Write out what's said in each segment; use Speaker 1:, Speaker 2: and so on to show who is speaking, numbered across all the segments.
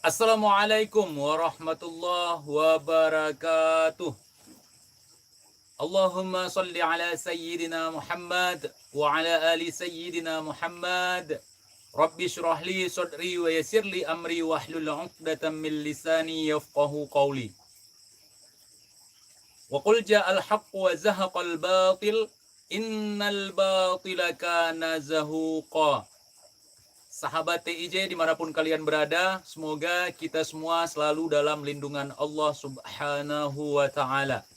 Speaker 1: Assalamualaikum warahmatullahi wabarakatuh. Allahumma salli ala sayyidina Muhammad wa ala ali sayyidina Muhammad. Rabbi shrah li sadri wa yassir li amri wahlul 'uqdatam min lisani yafqahu qawli. Wa qul ja'al haqqu wa zahaqal batil innal batila kana zahuqa. Sahabat TIJ dimanapun kalian berada, semoga kita semua selalu dalam lindungan Allah Subhanahu wa Ta'ala.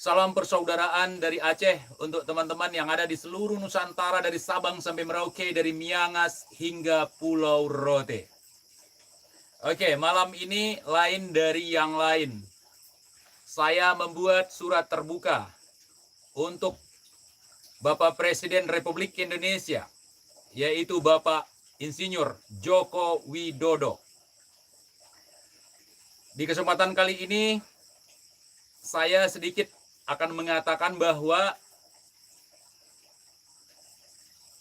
Speaker 1: Salam persaudaraan dari Aceh untuk teman-teman yang ada di seluruh Nusantara, dari Sabang sampai Merauke, dari Miangas hingga Pulau Rote. Oke, malam ini lain dari yang lain. Saya membuat surat terbuka untuk Bapak Presiden Republik Indonesia, yaitu Bapak Insinyur Joko Widodo. Di kesempatan kali ini, saya sedikit akan mengatakan bahwa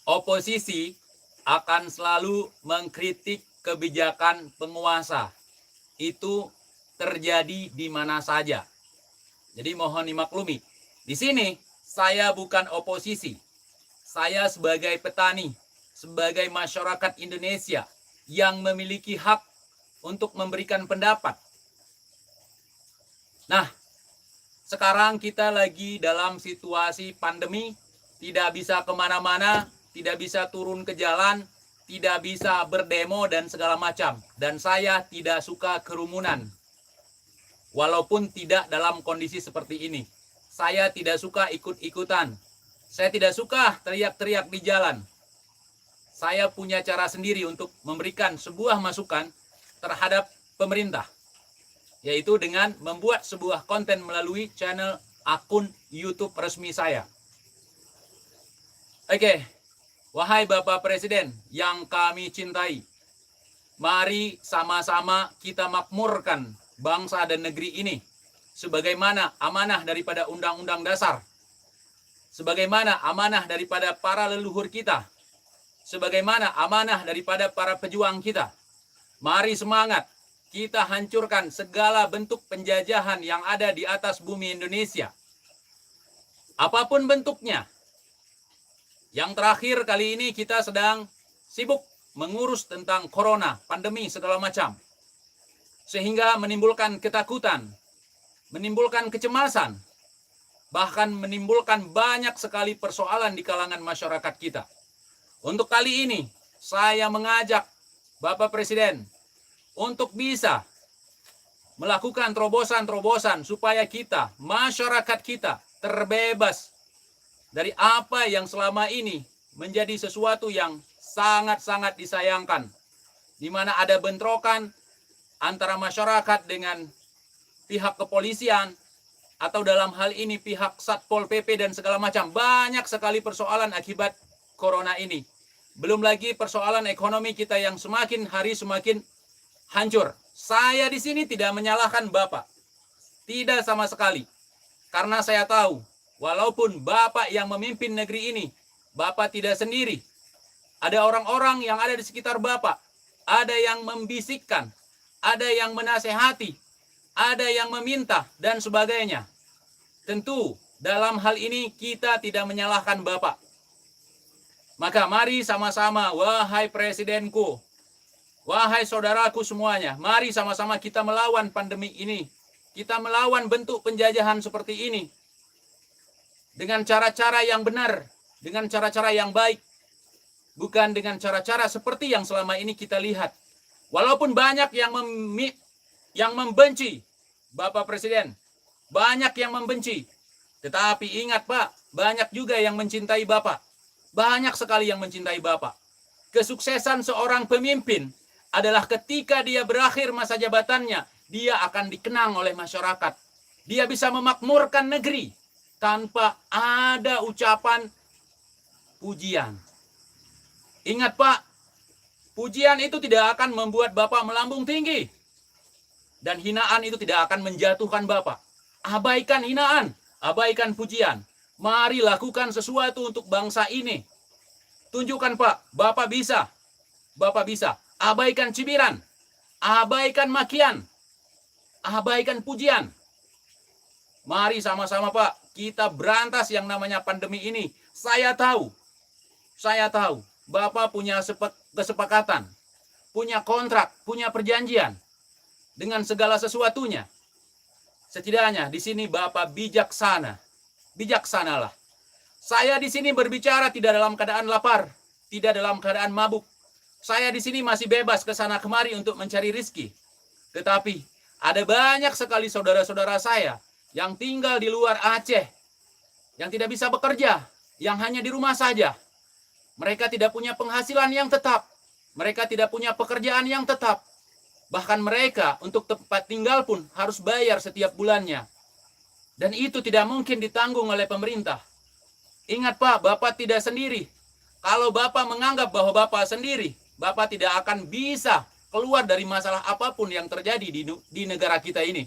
Speaker 1: oposisi akan selalu mengkritik kebijakan penguasa. Itu terjadi di mana saja. Jadi mohon dimaklumi. Di sini, saya bukan oposisi. Saya sebagai petani, sebagai masyarakat Indonesia yang memiliki hak untuk memberikan pendapat. Nah, sekarang kita lagi dalam situasi pandemi, tidak bisa kemana-mana, tidak bisa turun ke jalan, tidak bisa berdemo dan segala macam. Dan saya tidak suka kerumunan. Walaupun tidak dalam kondisi seperti ini. Saya tidak suka ikut-ikutan. Saya tidak suka teriak-teriak di jalan. Saya punya cara sendiri untuk memberikan sebuah masukan terhadap pemerintah, yaitu dengan membuat sebuah konten melalui channel akun YouTube resmi saya. Oke, wahai Bapak Presiden yang kami cintai, mari sama-sama kita makmurkan bangsa dan negeri ini sebagaimana amanah daripada Undang-Undang Dasar, sebagaimana amanah daripada para leluhur kita, sebagaimana amanah daripada para pejuang kita. Mari semangat, kita hancurkan segala bentuk penjajahan yang ada di atas bumi Indonesia. Apapun bentuknya. Yang terakhir kali ini kita sedang sibuk mengurus tentang corona, pandemi segala macam. Sehingga menimbulkan ketakutan, menimbulkan kecemasan, bahkan menimbulkan banyak sekali persoalan di kalangan masyarakat kita. Untuk kali ini, saya mengajak Bapak Presiden untuk bisa melakukan terobosan-terobosan supaya kita, masyarakat kita, terbebas dari apa yang selama ini menjadi sesuatu yang sangat-sangat disayangkan, di mana ada bentrokan antara masyarakat dengan pihak kepolisian, atau dalam hal ini pihak Satpol PP dan segala macam. Banyak sekali persoalan akibat corona ini. Belum lagi persoalan ekonomi kita yang semakin hari semakin hancur. Saya di sini tidak menyalahkan Bapak. Tidak sama sekali. Karena saya tahu, walaupun Bapak yang memimpin negeri ini, Bapak tidak sendiri. Ada orang-orang yang ada di sekitar Bapak. Ada yang membisikkan, ada yang menasehati, ada yang meminta, dan sebagainya. Tentu, dalam hal ini kita tidak menyalahkan Bapak. Maka mari sama-sama, wahai presidenku, wahai saudaraku semuanya, mari sama-sama kita melawan pandemi ini. Kita melawan bentuk penjajahan seperti ini. Dengan cara-cara yang benar, dengan cara-cara yang baik. Bukan dengan cara-cara seperti yang selama ini kita lihat. Walaupun banyak yang membenci Bapak Presiden, banyak yang membenci. Tetapi ingat Pak, banyak juga yang mencintai Bapak. Banyak sekali yang mencintai Bapak. Kesuksesan seorang pemimpin adalah ketika dia berakhir masa jabatannya, dia akan dikenang oleh masyarakat. Dia bisa memakmurkan negeri tanpa ada ucapan pujian. Ingat Pak, pujian itu tidak akan membuat Bapak melambung tinggi. Dan hinaan itu tidak akan menjatuhkan Bapak. Abaikan hinaan, abaikan pujian. Mari lakukan sesuatu untuk bangsa ini. Tunjukkan Pak, Bapak bisa. Bapak bisa. Abaikan cibiran. abaikan makian, abaikan pujian. Mari sama-sama Pak, kita berantas yang namanya pandemi ini. Saya tahu, Bapak punya kesepakatan, punya kontrak, punya perjanjian dengan segala sesuatunya. Setidaknya di sini Bapak bijaksana. Bijaksanalah. Saya di sini berbicara tidak dalam keadaan lapar, tidak dalam keadaan mabuk. Saya di sini masih bebas ke sana kemari untuk mencari rizki. Tetapi ada banyak sekali saudara-saudara saya yang tinggal di luar Aceh, yang tidak bisa bekerja, yang hanya di rumah saja. Mereka tidak punya penghasilan yang tetap. Mereka tidak punya pekerjaan yang tetap. Bahkan mereka untuk tempat tinggal pun harus bayar setiap bulannya. Dan itu tidak mungkin ditanggung oleh pemerintah. Ingat Pak, Bapak tidak sendiri. Kalau Bapak menganggap bahwa Bapak sendiri, Bapak tidak akan bisa keluar dari masalah apapun yang terjadi di negara kita ini.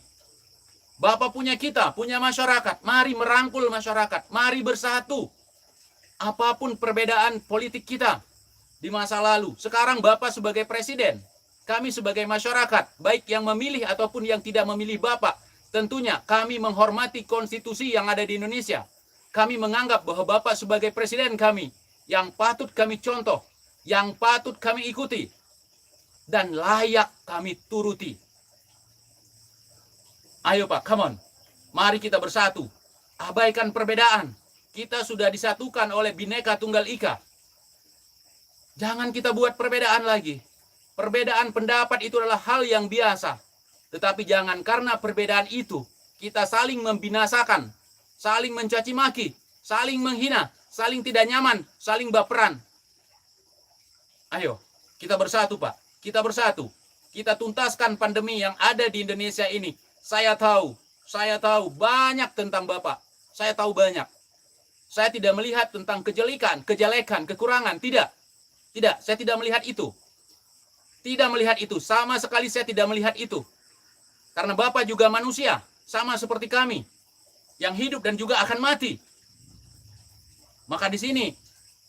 Speaker 1: Bapak punya kita, punya masyarakat. Mari merangkul masyarakat. Mari bersatu. Apapun perbedaan politik kita di masa lalu. Sekarang Bapak sebagai presiden. Kami sebagai masyarakat, baik yang memilih ataupun yang tidak memilih Bapak, tentunya kami menghormati konstitusi yang ada di Indonesia. Kami menganggap bahwa Bapak sebagai presiden kami, yang patut kami contoh, yang patut kami ikuti, dan layak kami turuti. Ayo Pak, come on. Mari kita bersatu. Abaikan perbedaan. Kita sudah disatukan oleh Bhinneka Tunggal Ika. Jangan kita buat perbedaan lagi. Perbedaan pendapat itu adalah hal yang biasa. Tetapi jangan karena perbedaan itu kita saling membinasakan, saling mencaci maki, saling menghina, saling tidak nyaman, saling baperan. Ayo, kita bersatu Pak. Kita bersatu. Kita tuntaskan pandemi yang ada di Indonesia ini. Saya tahu banyak tentang Bapak. Saya tahu banyak. Saya tidak melihat tentang kejelekan, kekurangan. Tidak, saya tidak melihat itu. Tidak melihat itu, sama sekali saya tidak melihat itu. Karena Bapak juga manusia, sama seperti kami, yang hidup dan juga akan mati. Maka di sini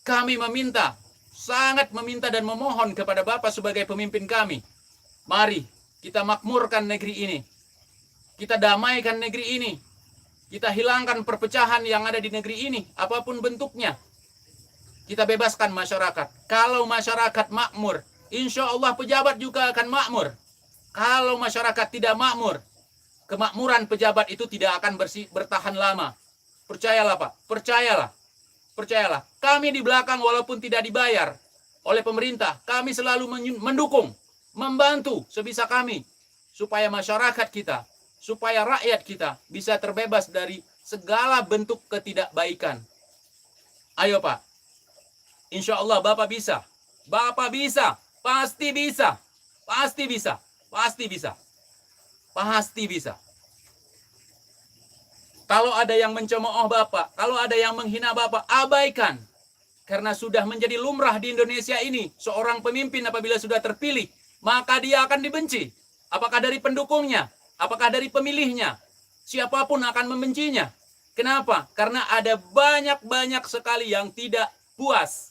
Speaker 1: kami meminta, sangat meminta dan memohon kepada Bapak sebagai pemimpin kami. Mari kita makmurkan negeri ini. Kita damaikan negeri ini. Kita hilangkan perpecahan yang ada di negeri ini, apapun bentuknya. Kita bebaskan masyarakat. Kalau masyarakat makmur, insya Allah pejabat juga akan makmur. Kalau masyarakat tidak makmur, kemakmuran pejabat itu tidak akan bertahan lama. Percayalah Pak, percayalah. Kami di belakang walaupun tidak dibayar oleh pemerintah, kami selalu mendukung, membantu sebisa kami. Supaya masyarakat kita, supaya rakyat kita bisa terbebas dari segala bentuk ketidakbaikan. Ayo Pak, insya Allah Bapak bisa. Bapak bisa. Pasti bisa. Pasti bisa. Pasti bisa. Pasti bisa. Kalau ada yang mencemooh Bapak, kalau ada yang menghina Bapak, abaikan. Karena sudah menjadi lumrah di Indonesia ini, seorang pemimpin apabila sudah terpilih, maka dia akan dibenci. Apakah dari pendukungnya? Apakah dari pemilihnya? Siapapun akan membencinya. Kenapa? Karena ada banyak sekali yang tidak puas.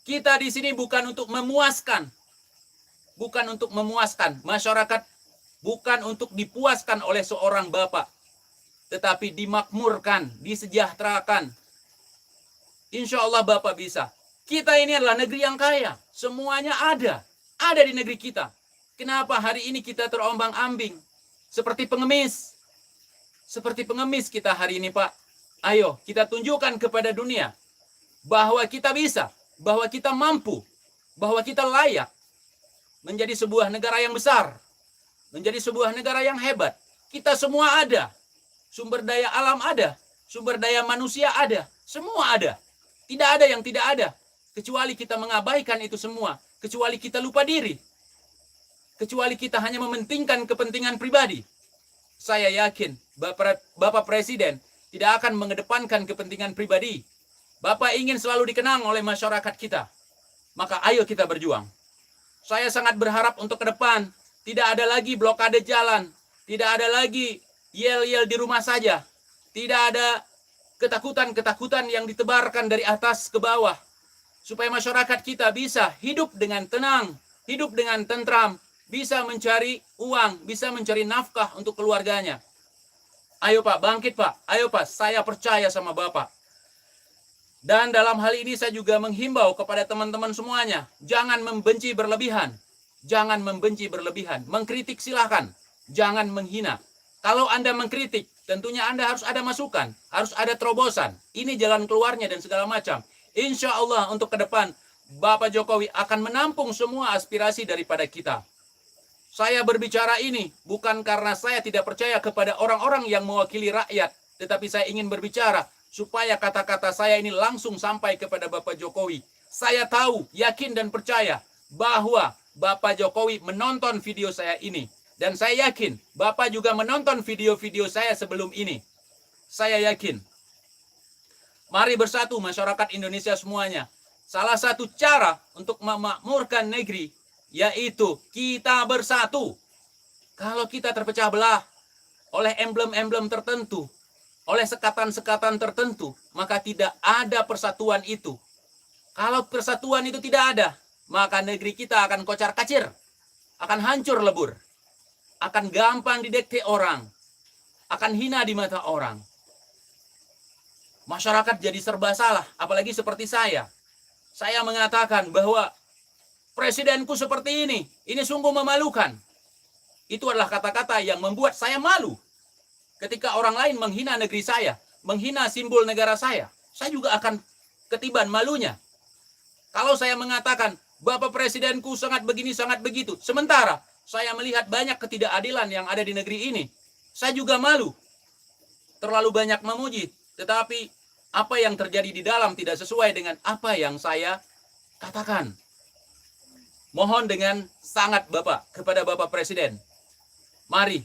Speaker 1: Kita di sini bukan untuk memuaskan. Bukan untuk memuaskan masyarakat. Bukan untuk dipuaskan oleh seorang bapak. Tetapi dimakmurkan, disejahterakan. Insya Allah Bapak bisa. Kita ini adalah negeri yang kaya. Semuanya ada. Ada di negeri kita. Kenapa hari ini kita terombang-ambing? Seperti pengemis. Seperti pengemis kita hari ini Pak. Ayo kita tunjukkan kepada dunia. Bahwa kita bisa. Bahwa kita mampu. Bahwa kita layak. Menjadi sebuah negara yang besar. Menjadi sebuah negara yang hebat. Kita semua ada. Sumber daya alam ada. Sumber daya manusia ada. Semua ada. Tidak ada yang tidak ada. Kecuali kita mengabaikan itu semua. Kecuali kita lupa diri. Kecuali kita hanya mementingkan kepentingan pribadi. Saya yakin Bapak Presiden tidak akan mengedepankan kepentingan pribadi. Bapak ingin selalu dikenang oleh masyarakat kita. Maka ayo kita berjuang. Saya sangat berharap untuk ke depan tidak ada lagi blokade jalan. Tidak ada lagi yel-yel di rumah saja. Tidak ada ketakutan-ketakutan yang ditebarkan dari atas ke bawah. Supaya masyarakat kita bisa hidup dengan tenang, hidup dengan tentram, bisa mencari uang, bisa mencari nafkah untuk keluarganya. Ayo Pak, bangkit Pak. Ayo Pak, saya percaya sama Bapak. Dan dalam hal ini saya juga menghimbau kepada teman-teman semuanya, jangan membenci berlebihan. Jangan membenci berlebihan. Mengkritik silahkan, jangan menghina. Kalau Anda mengkritik, tentunya Anda harus ada masukan, harus ada terobosan. Ini jalan keluarnya dan segala macam. Insya Allah untuk ke depan, Bapak Jokowi akan menampung semua aspirasi daripada kita. Saya berbicara ini bukan karena saya tidak percaya kepada orang-orang yang mewakili rakyat, tetapi saya ingin berbicara supaya kata-kata saya ini langsung sampai kepada Bapak Jokowi. Saya tahu, yakin dan percaya bahwa Bapak Jokowi menonton video saya ini. Dan saya yakin Bapak juga menonton video-video saya sebelum ini. Saya yakin. Mari bersatu masyarakat Indonesia semuanya. Salah satu cara untuk memakmurkan negeri yaitu kita bersatu. Kalau kita terpecah belah oleh emblem-emblem tertentu, oleh sekatan-sekatan tertentu, maka tidak ada persatuan itu. Kalau persatuan itu tidak ada, maka negeri kita akan kocar-kacir, akan hancur lebur, akan gampang didekte orang, akan hina di mata orang. Masyarakat jadi serba salah, apalagi seperti saya. Saya mengatakan bahwa presidenku seperti ini sungguh memalukan. Itu adalah kata-kata yang membuat saya malu. Ketika orang lain menghina negeri saya, menghina simbol negara saya juga akan ketiban malunya. Kalau saya mengatakan, Bapak Presidenku sangat begini, sangat begitu. Sementara saya melihat banyak ketidakadilan yang ada di negeri ini. Saya juga malu. Terlalu banyak memuji. Tetapi apa yang terjadi di dalam tidak sesuai dengan apa yang saya katakan. Mohon dengan sangat Bapak, kepada Bapak Presiden, mari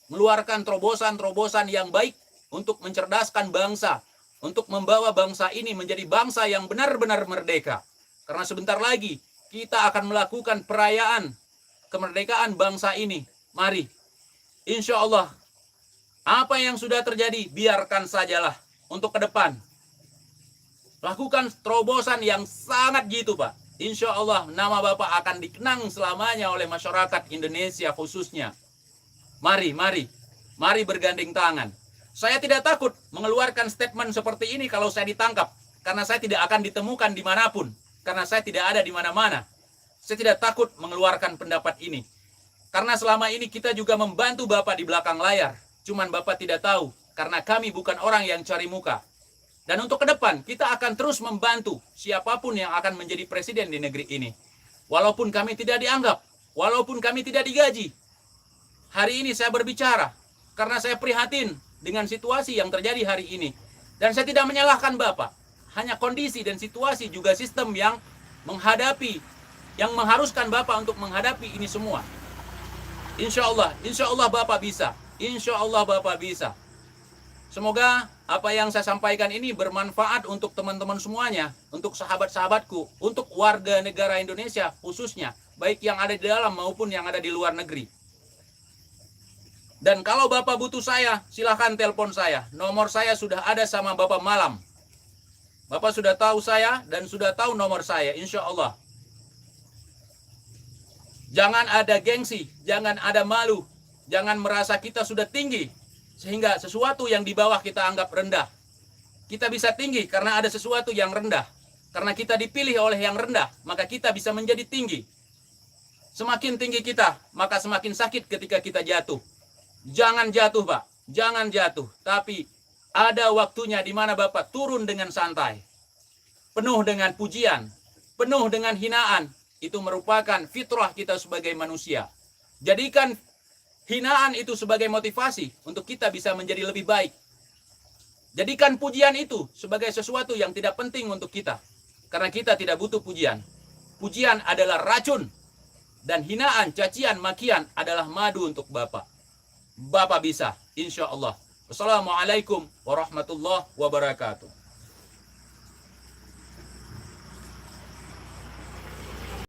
Speaker 1: mengeluarkan terobosan-terobosan yang baik untuk mencerdaskan bangsa, untuk membawa bangsa ini menjadi bangsa yang benar-benar merdeka. Karena sebentar lagi kita akan melakukan perayaan kemerdekaan bangsa ini. Mari, insya Allah, apa yang sudah terjadi biarkan sajalah untuk ke depan. Lakukan terobosan yang sangat gitu Pak. Insya Allah nama Bapak akan dikenang selamanya oleh masyarakat Indonesia khususnya. Mari bergandeng tangan. Saya tidak takut mengeluarkan statement seperti ini kalau saya ditangkap. Karena saya tidak akan ditemukan dimanapun. Karena saya tidak ada di mana-mana. Saya tidak takut mengeluarkan pendapat ini. Karena selama ini kita juga membantu Bapak di belakang layar. Cuman Bapak tidak tahu. Karena kami bukan orang yang cari muka. Dan untuk ke depan, kita akan terus membantu siapapun yang akan menjadi presiden di negeri ini. Walaupun kami tidak dianggap, walaupun kami tidak digaji. Hari ini saya berbicara, karena saya prihatin dengan situasi yang terjadi hari ini. Dan saya tidak menyalahkan Bapak. Hanya kondisi dan situasi juga sistem yang menghadapi, yang mengharuskan Bapak untuk menghadapi ini semua. Insya Allah Bapak bisa. Insya Allah Bapak bisa. Semoga apa yang saya sampaikan ini bermanfaat untuk teman-teman semuanya, untuk sahabat-sahabatku, untuk warga negara Indonesia khususnya, baik yang ada di dalam maupun yang ada di luar negeri. Dan kalau Bapak butuh saya, silahkan telepon saya. Nomor saya sudah ada sama Bapak malam. Bapak sudah tahu saya dan sudah tahu nomor saya, insya Allah. Jangan ada gengsi, jangan ada malu, jangan merasa kita sudah tinggi, sehingga sesuatu yang di bawah kita anggap rendah. Kita bisa tinggi karena ada sesuatu yang rendah. Karena kita dipilih oleh yang rendah, maka kita bisa menjadi tinggi. Semakin tinggi kita, maka semakin sakit ketika kita jatuh. Jangan jatuh, Pak. Jangan jatuh. Tapi ada waktunya di mana Bapak turun dengan santai. Penuh dengan pujian, penuh dengan hinaan. Itu merupakan fitrah kita sebagai manusia. Jadikan hinaan itu sebagai motivasi untuk kita bisa menjadi lebih baik. Jadikan pujian itu sebagai sesuatu yang tidak penting untuk kita. Karena kita tidak butuh pujian. Pujian adalah racun. Dan hinaan, cacian, makian adalah madu untuk Bapak. Bapak bisa, insya Allah. Wassalamualaikum warahmatullahi wabarakatuh.